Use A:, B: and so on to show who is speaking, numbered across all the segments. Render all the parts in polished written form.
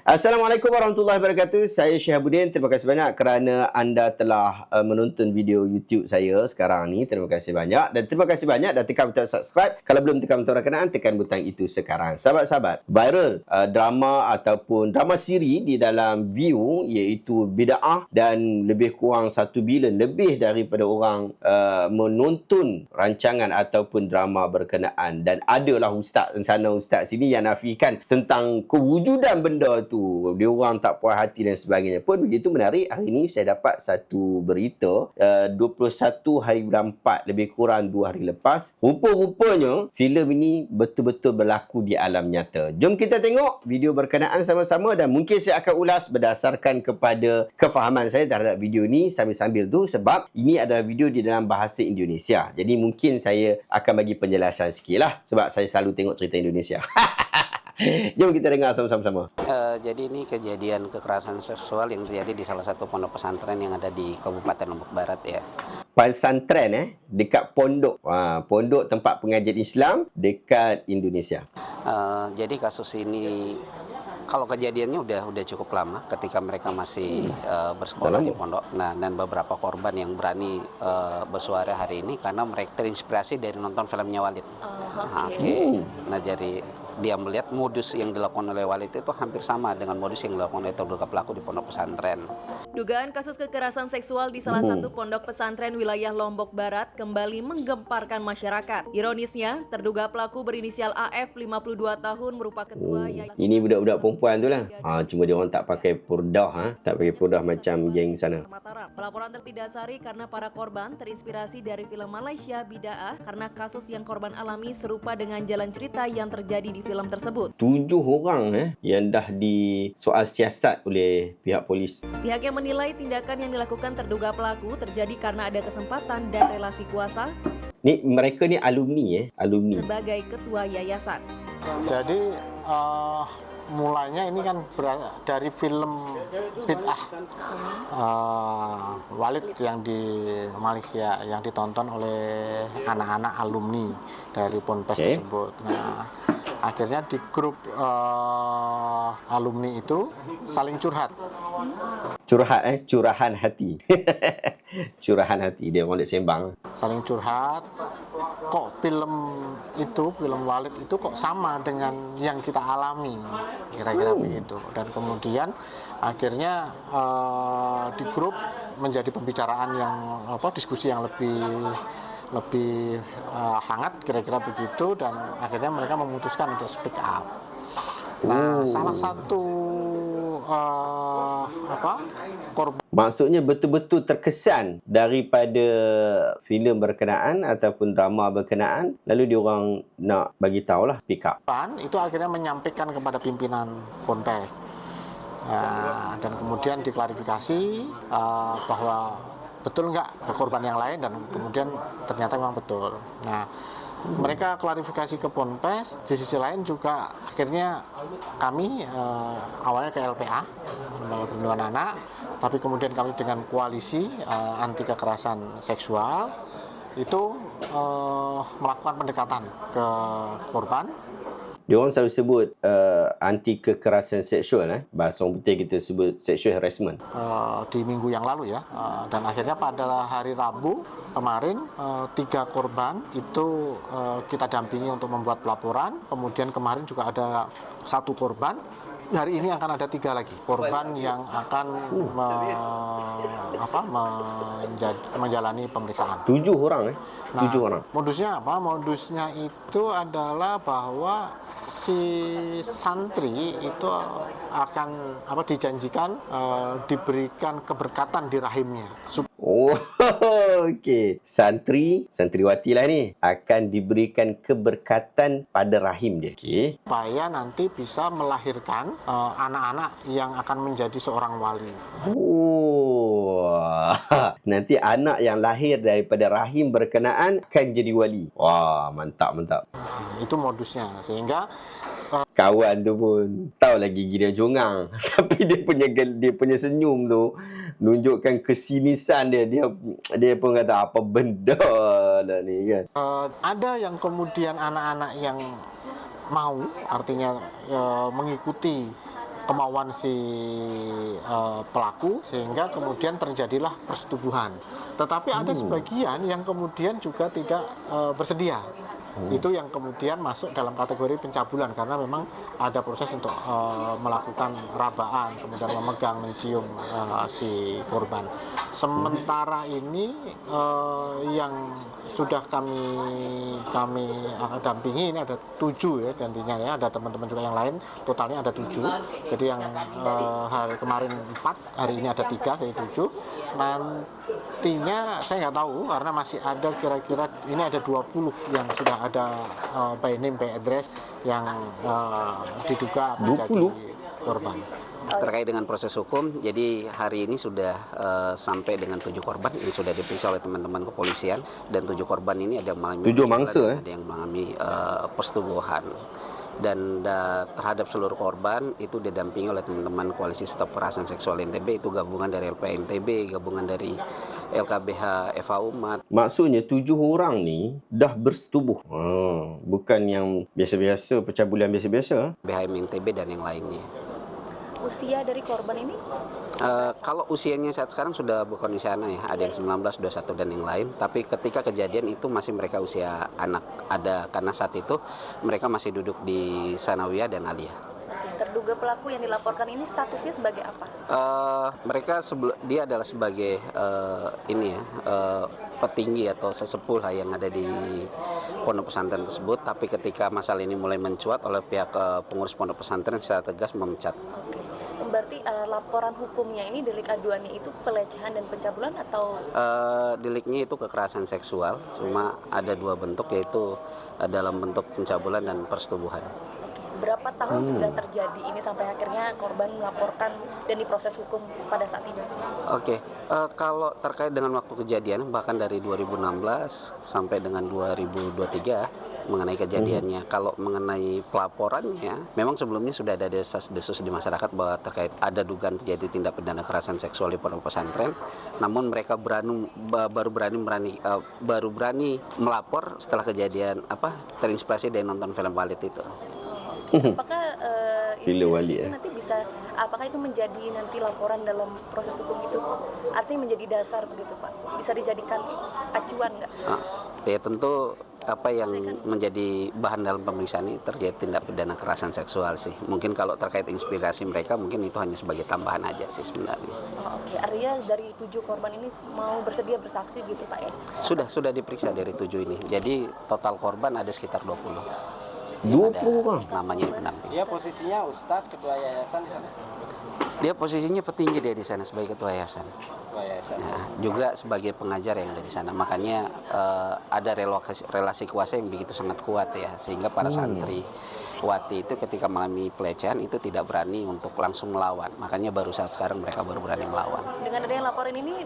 A: Assalamualaikum warahmatullahi wabarakatuh. Saya Syihabuddin. Terima kasih banyak kerana anda telah menonton video YouTube saya sekarang ni. Terima kasih banyak. Dan terima kasih banyak dah tekan butang subscribe. Kalau belum tekan butang berkenaan, tekan butang itu sekarang. Sahabat-sahabat, viral drama ataupun drama siri di dalam View iaitu Bida'ah dan lebih kurang 1 bilion lebih daripada orang menonton rancangan ataupun drama berkenaan. Dan adalah ustaz sana ustaz sini yang nafikan tentang kewujudan benda tu. Dia orang tak puas hati dan sebagainya. Pun begitu menarik, hari ini saya dapat satu berita 21 hari bulan 4, lebih kurang 2 hari lepas. Rupa-rupanya filem ini betul-betul berlaku di alam nyata. Jom kita tengok video berkenaan sama-sama dan mungkin saya akan ulas berdasarkan kepada kefahaman saya terhadap video ni sambil-sambil tu, sebab ini adalah video di dalam bahasa Indonesia. Jadi mungkin saya akan bagi penjelasan sikit lah, sebab saya selalu tengok cerita Indonesia. Jom kita dengar sama-sama.
B: Jadi ini kejadian kekerasan seksual yang terjadi di salah satu pondok pesantren yang ada di Kabupaten Lombok Barat ya.
A: Pesantren dekat pondok. Pondok tempat pengajian Islam dekat Indonesia.
B: Jadi kasus ini kalau kejadiannya udah cukup lama ketika mereka masih bersekolah di pondok. Nah, dan beberapa korban yang berani bersuara hari ini karena mereka terinspirasi dari nonton filmnya Walid. Nah, jadi dia melihat modus yang dilakukan oleh Walid itu hampir sama dengan modus yang dilakukan oleh terduga pelaku di pondok pesantren.
C: Dugaan kasus kekerasan seksual di salah satu pondok pesantren wilayah Lombok Barat kembali menggemparkan masyarakat. Ironisnya, terduga pelaku berinisial AF 52 tahun merupakan ketua yayasan.
A: Ini budak-budak perempuan tu lah. Cuma dia orang tak pakai purdah, tak pakai purdah macam geng sana.
C: Pelaporan didasari karena para korban terinspirasi dari film Malaysia Bida'ah karena kasus yang korban alami serupa dengan jalan cerita yang terjadi di film tersebut.
A: 7 orang yang dah disoal siasat oleh pihak polis.
C: Pihaknya menilai tindakan yang dilakukan terduga pelaku terjadi karena ada kesempatan dan relasi kuasa.
A: Mereka ni alumni alumni.
C: Sebagai ketua yayasan.
D: Jadi mulainya ini kan dari film Bid'ah Walid yang di Malaysia yang ditonton oleh anak-anak alumni dari Ponpes tersebut. Nah, akhirnya di grup alumni itu saling curhat.
A: Curahan hati. Curahan hati, dia orang nak sembang.
D: Saling curhat, kok film Walid itu kok sama dengan yang kita alami, kira-kira begitu. Dan kemudian akhirnya di grup menjadi pembicaraan yang diskusi yang lebih hangat, kira-kira begitu, dan akhirnya mereka memutuskan untuk speak up. Nah, salah satu korban.
A: Maksudnya betul-betul terkesan daripada filem berkenaan ataupun drama berkenaan, lalu diorang nak bagi tahulah, speak up.
D: Itu akhirnya menyampaikan kepada pimpinan Ponpes. Dan kemudian diklarifikasi bahwa betul nggak korban yang lain, dan kemudian ternyata memang betul. Nah, mereka klarifikasi ke Ponpes. Di sisi lain juga akhirnya kami awalnya ke LPA, Lembaga Perlindungan Anak, tapi kemudian kami dengan koalisi anti kekerasan seksual itu melakukan pendekatan ke korban.
A: Dia orang selalu sebut anti kekerasan seksual, bahasa orang putih kita sebut sexual harassment.
D: Di minggu yang lalu ya, dan akhirnya pada hari Rabu kemarin 3 korban itu kita dampingi untuk membuat pelaporan. Kemudian kemarin juga ada 1 korban. Hari ini akan ada 3 lagi korban yang akan menjalani pemeriksaan.
A: 7 orang 7 orang.
D: Modusnya apa? Modusnya itu adalah bahwa si santri itu akan dijanjikan diberikan keberkatan di rahimnya.
A: Okey. Santriwati lah ni akan diberikan keberkatan pada rahim dia. Okey.
D: Supaya nanti bisa melahirkan anak-anak yang akan menjadi seorang wali.
A: Nanti anak yang lahir daripada rahim berkenaan akan jadi wali. Wah, mantap.
D: Itu modusnya. Sehingga
A: kawan tu pun tahu lagi gigi dia jongang. Tapi dia punya senyum tu nunjukkan kesinisan dia pun kata apa benda lah ni kan.
D: Ada yang kemudian anak-anak yang mau, artinya mengikuti kemauan si pelaku sehingga kemudian terjadilah persetubuhan. Tetapi ada sebagian yang kemudian juga tidak bersedia. Itu yang kemudian masuk dalam kategori pencabulan karena memang ada proses untuk melakukan rabaan, kemudian memegang, mencium si korban. Sementara ini yang sudah kami dampingi ini ada 7 ya gantinya ya, ada teman-teman juga yang lain, totalnya ada 7. Jadi yang hari kemarin 4, hari ini ada 3, jadi 7. Nantinya saya nggak tahu karena masih ada kira-kira ini ada 20 yang sudah ada by name, by address yang diduga menjadi korban.
B: Terkait dengan proses hukum, jadi hari ini sudah sampai dengan 7 korban yang sudah diperiksa oleh teman-teman kepolisian, dan 7 korban ini ada yang mengalami
A: 7 mangsa,
B: ada yang mengalami persetubuhan. Dan terhadap seluruh korban itu didampingi oleh teman-teman Koalisi Stop Kekerasan Seksual NTB, itu gabungan dari LPA NTB, gabungan dari LKBH FA Umat.
A: Maksudnya 7 orang ni dah bersetubuh. Bukan yang biasa-biasa, pencabulan biasa-biasa.
B: BHM NTB dan yang lainnya.
C: Usia dari korban ini?
B: Kalau usianya saat sekarang sudah bukan usia anak ya, ada yang 19, 21 dan yang lain. Tapi ketika kejadian itu masih mereka usia anak, ada karena saat itu mereka masih duduk di Sanawiyah dan Aliyah.
C: Terduga pelaku yang dilaporkan ini statusnya sebagai apa?
B: Dia adalah sebagai petinggi atau sesepuh lah yang ada di pondok pesantren tersebut. Tapi ketika masalah ini mulai mencuat oleh pihak pengurus pondok pesantren secara tegas memecat.
C: Oke. Berarti laporan hukumnya ini, delik aduannya itu pelecehan dan pencabulan atau?
B: Deliknya itu kekerasan seksual, cuma ada 2 bentuk, yaitu dalam bentuk pencabulan dan persetubuhan.
C: Berapa tahun sudah terjadi ini sampai akhirnya korban melaporkan dan diproses hukum pada saat ini?
B: Oke, kalau terkait dengan waktu kejadian, bahkan dari 2016 sampai dengan 2023 mengenai kejadiannya. Kalau mengenai pelaporannya, memang sebelumnya sudah ada desas-desus di masyarakat bahwa terkait ada dugaan terjadi tindak pidana kekerasan seksual di pondok pesantren. Namun mereka baru berani melapor setelah kejadian terinspirasi dari nonton film Walid itu.
C: Apakah
A: Film Walid
C: itu nanti bisa, apakah itu menjadi nanti laporan dalam proses hukum itu, artinya menjadi dasar begitu Pak? Bisa dijadikan acuan nggak?
B: Ya tentu apa yang menjadi bahan dalam pemeriksaan ini terjadi tindak pidana kekerasan seksual sih. Mungkin kalau terkait inspirasi mereka mungkin itu hanya sebagai tambahan aja sih sebenarnya.
C: Oke, artinya dari 7 korban ini mau bersedia bersaksi gitu Pak ya?
B: Sudah diperiksa dari 7 ini. Jadi total korban ada sekitar 20.
A: 20 orang.
B: Namanya pendamping.
E: Dia posisinya Ustadz, ketua yayasan di sana.
B: Dia posisinya petinggi dia di sana sebagai ketua yayasan.
E: Ketua yayasan.
B: Nah, juga sebagai pengajar yang ada di sana. Makanya ada relasi kuasa yang begitu sangat kuat ya, sehingga para santri wati itu ketika mengalami pelecehan itu tidak berani untuk langsung melawan. Makanya baru saat sekarang mereka baru berani melawan.
C: Dengan adanya laporan ini,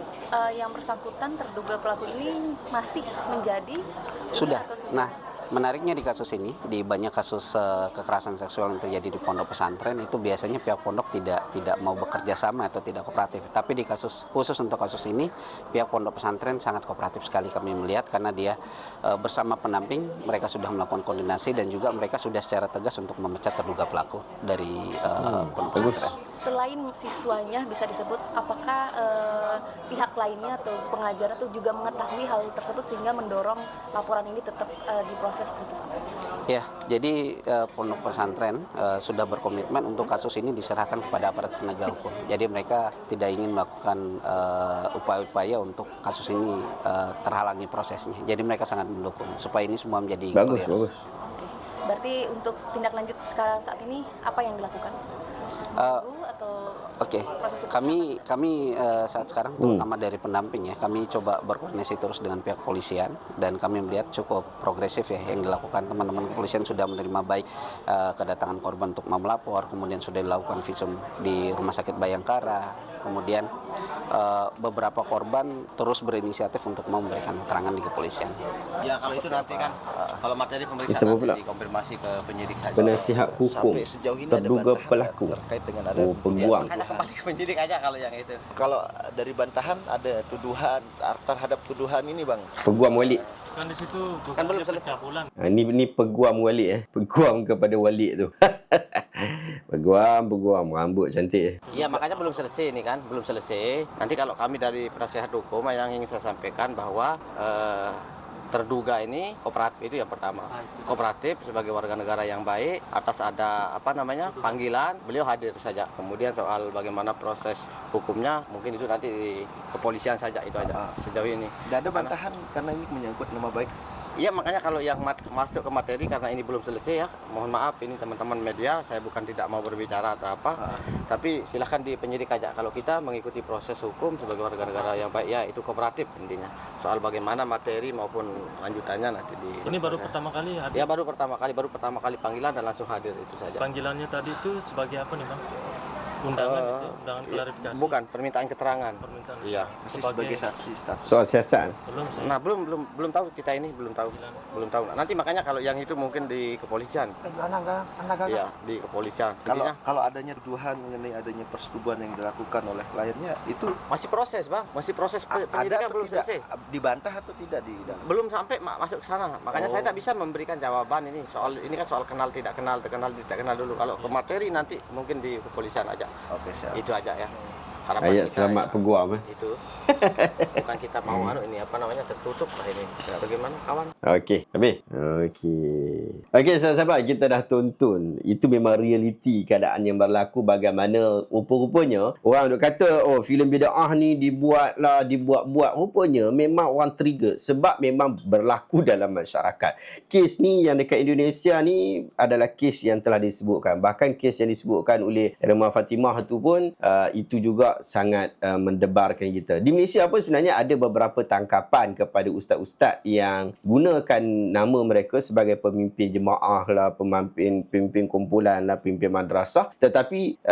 C: yang bersangkutan terduga pelaku ini masih menjadi
B: Sudah.
C: atau
B: Nah, menariknya di kasus ini, di banyak kasus kekerasan seksual yang terjadi di pondok pesantren itu biasanya pihak pondok tidak mau bekerja sama atau tidak kooperatif. Tapi di kasus khusus untuk kasus ini, pihak pondok pesantren sangat kooperatif sekali kami melihat, karena dia bersama pendamping mereka sudah melakukan koordinasi dan juga mereka sudah secara tegas untuk memecat terduga pelaku dari pondok pesantren.
C: Selain siswanya bisa disebut, apakah pihak lainnya atau pengajar atau juga mengetahui hal tersebut sehingga mendorong laporan ini tetap diproses gitu?
B: Ya, jadi pondok pesantren sudah berkomitmen untuk kasus ini diserahkan kepada aparat penegak hukum. Jadi mereka tidak ingin melakukan upaya-upaya untuk kasus ini terhalangi prosesnya. Jadi mereka sangat mendukung supaya ini semua menjadi
A: Bagus.
C: Berarti untuk tindak lanjut sekarang saat ini apa yang dilakukan?
B: Oke, kami saat sekarang terutama dari pendamping ya, kami coba berkoordinasi terus dengan pihak kepolisian dan kami melihat cukup progresif ya yang dilakukan. Teman-teman kepolisian sudah menerima baik kedatangan korban untuk melapor, kemudian sudah dilakukan visum di Rumah Sakit Bayangkara, kemudian beberapa korban terus berinisiatif untuk memberikan keterangan di kepolisian.
E: Ya kalau itu nanti kan kalau materi
A: Bisa
E: pemeriksaan
A: pula.
E: nanti dikonfirmasi ke penyidik saja.
A: Penasihat hukum
F: Sampai sejauh ini
A: terduga
F: ada bantahan
A: pelaku.
F: terkait dengan ada
A: Peguam.
E: Makanya kembali ke penyidik aja kalau yang itu.
F: Kalau dari bantahan ada tuduhan terhadap tuduhan ini bang.
A: Peguam Walid.
G: Kan di situ
E: Kan belum
G: bukannya
E: selesai.
G: pencabulan.
A: Ini peguam Walid Peguam kepada Walid tu. Peguam, rambut cantik.
E: Iya, makanya belum selesai ini kan, belum selesai. Nanti kalau kami dari penasehat hukum yang ingin saya sampaikan bahwa terduga ini kooperatif, itu yang pertama. Kooperatif sebagai warga negara yang baik, atas ada panggilan, beliau hadir saja. Kemudian soal bagaimana proses hukumnya, mungkin itu nanti di kepolisian saja, itu aja sejauh ini.
F: Tidak ada bantahan karena ini menyangkut nama baik.
E: Iya, makanya kalau yang masuk ke materi karena ini belum selesai ya, mohon maaf ini teman-teman media, saya bukan tidak mau berbicara atau apa, tapi silahkan di penyidik aja. Kalau kita mengikuti proses hukum sebagai warga negara yang baik, ya itu kooperatif intinya. Soal bagaimana materi maupun lanjutannya nanti di.
G: Ini baru pertama kali hadir?
E: Ya baru pertama kali panggilan dan langsung hadir, itu saja.
G: Panggilannya tadi itu sebagai apa nih Bang? Undangan itu, undangan klarifikasi?
E: Bukan, permintaan keterangan.
G: Permintaan.
E: Iya.
F: Masih sebagai saksi status.
A: Soal siasat.
G: Belum sih.
E: Nah, belum tahu kita ini, belum tahu. Nanti makanya kalau yang itu mungkin di kepolisian. Iya, di kepolisian. Intinya,
F: Kalau adanya tuduhan mengenai adanya persetubuhan yang dilakukan oleh kliennya itu
E: masih proses, Bang. Masih proses
F: ada
E: penyidikan
F: atau
E: belum
F: tidak?
E: selesai.
F: Dibantah atau tidak di dalam?
E: Belum sampai masuk ke sana. Makanya saya tak bisa memberikan jawaban ini. Ini kan soal kenal tidak kenal dulu. Kalau ke materi nanti mungkin di kepolisian aja.
F: Oke, siap.
E: Itu aja ya. Harapan
A: Ayat
E: kita
A: selamat
E: ya.
A: peguam.
E: Itu. Bukan kita mau tertutup lah ini. Bagaimana kawan?
A: Okey, habis. Okey, sahabat-sahabat, kita dah tonton. Itu memang realiti keadaan yang berlaku, bagaimana rupa-rupanya orang duk kata, oh filem bid'ah ni dibuat-buat. Rupanya memang orang trigger sebab memang berlaku dalam masyarakat. Kes ni yang dekat Indonesia ni adalah kes yang telah disebutkan. Bahkan kes yang disebutkan oleh Irma Fatimah tu pun itu juga sangat mendebarkan kita. Di Malaysia pun sebenarnya ada beberapa tangkapan kepada ustaz-ustaz yang gunakan nama mereka sebagai pemimpin jemaah lah, pemimpin kumpulan lah, pemimpin madrasah, tetapi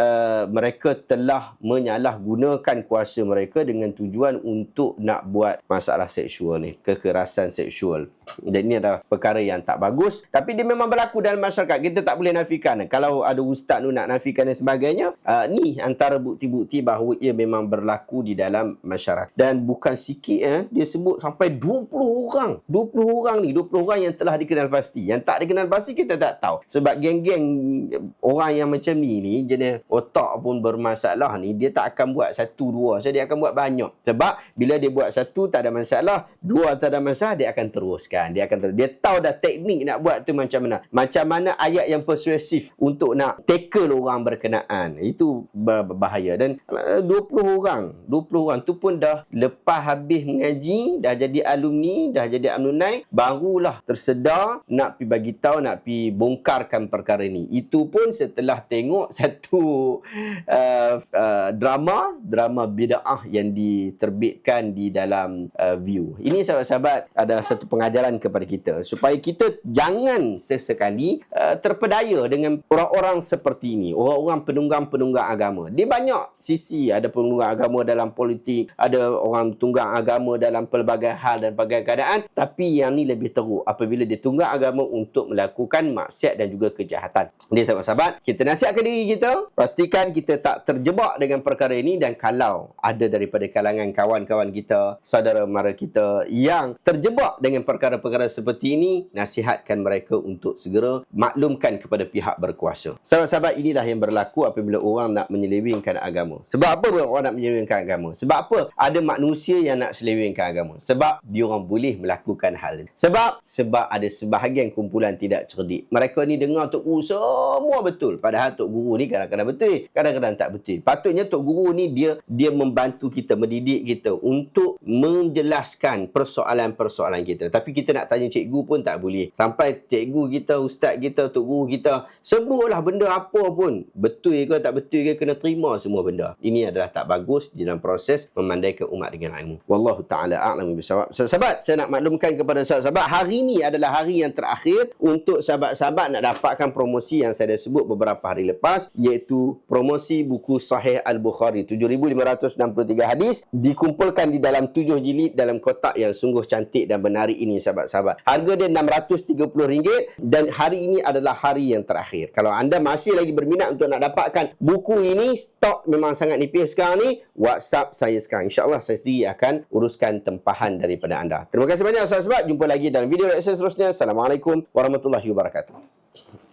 A: mereka telah menyalahgunakan kuasa mereka dengan tujuan untuk nak buat masalah seksual ni, kekerasan seksual. Dan ini adalah perkara yang tak bagus, tapi dia memang berlaku dalam masyarakat. Kita tak boleh nafikan. Kalau ada ustaz tu nak nafikan dan sebagainya, ni antara bukti-bukti bahawa ia memang berlaku di dalam masyarakat. Dan bukan sikit, dia sebut sampai 20 orang. 20 orang yang telah dikenal pasti. Yang tak dikenal pasti kita tak tahu. Sebab geng-geng orang yang macam ni jenis otak pun bermasalah ni, dia tak akan buat satu dua. So dia akan buat banyak. Sebab bila dia buat satu tak ada masalah, dua tak ada masalah, dia akan teruskan. Dia tahu dah teknik nak buat tu macam mana. Macam mana ayat yang persuasif untuk nak tackle orang berkenaan. Itu bahaya. Dan 20 orang tu pun dah lepas habis mengaji, dah jadi alumni, dah jadi alumni, barulah tersedar nak pi bagi tahu, nak pi bongkarkan perkara ni. Itu pun setelah tengok satu drama bid'ah yang diterbitkan di dalam View. Ini sahabat-sahabat adalah satu pengajaran kepada kita supaya kita jangan sesekali terpedaya dengan orang-orang seperti ini, orang-orang penunggang-penunggang agama. Dia banyak sisi, ada penunggang agama dalam politik, ada orang tunggang agama dalam pelbagai hal dan pelbagai keadaan, tapi yang ni lebih teruk apabila dia tunggang agama untuk melakukan maksiat dan juga kejahatan. Jadi sahabat-sahabat, kita nasihatkan diri kita, pastikan kita tak terjebak dengan perkara ini, dan kalau ada daripada kalangan kawan-kawan kita, saudara mara kita yang terjebak dengan perkara-perkara seperti ini, nasihatkan mereka untuk segera maklumkan kepada pihak berkuasa. Sahabat-sahabat, inilah yang berlaku apabila orang nak menyelewengkan agama. Sebab apa orang nak menyelewengkan agama? Sebab apa ada manusia yang nak selewengkan agama? Sebab diorang boleh melakukan hal ini. Sebab ada sebahagian kumpulan tidak cerdik. Mereka ni dengar Tok Guru semua betul. Padahal Tok Guru ni kadang-kadang betul, kadang-kadang tak betul. Patutnya Tok Guru ni dia membantu kita, mendidik kita untuk menjelaskan persoalan-persoalan kita. Tapi kita nak tanya cikgu pun tak boleh. Sampai cikgu kita, ustaz kita, Tok Guru kita sebutlah benda apa pun, betul ke tak betul ke, kena terima semua benda. Ini adalah tak bagus dalam proses memandaikan umat dengan ilmu. Wallahu ta'ala a'lam bishawab. Sahabat, saya nak maklumkan kepada sahabat-sahabat, hari ini adalah hari yang terakhir untuk sahabat-sahabat nak dapatkan promosi yang saya dah sebut beberapa hari lepas, iaitu promosi buku Sahih Al-Bukhari, 7,563 hadis dikumpulkan di dalam 7 jilid dalam kotak yang sungguh cantik dan menarik ini sahabat-sahabat. Harga dia RM630 dan hari ini adalah hari yang terakhir. Kalau anda masih lagi berminat untuk nak dapatkan buku ini, stok memang sangat nipis sekarang ni, WhatsApp saya sekarang. InsyaAllah saya sendiri akan uruskan tempahan daripada anda. Terima kasih banyak sahabat-sahabat. Jumpa lagi dalam video reaksi seterusnya. Assalamualaikum warahmatullahi wabarakatuh.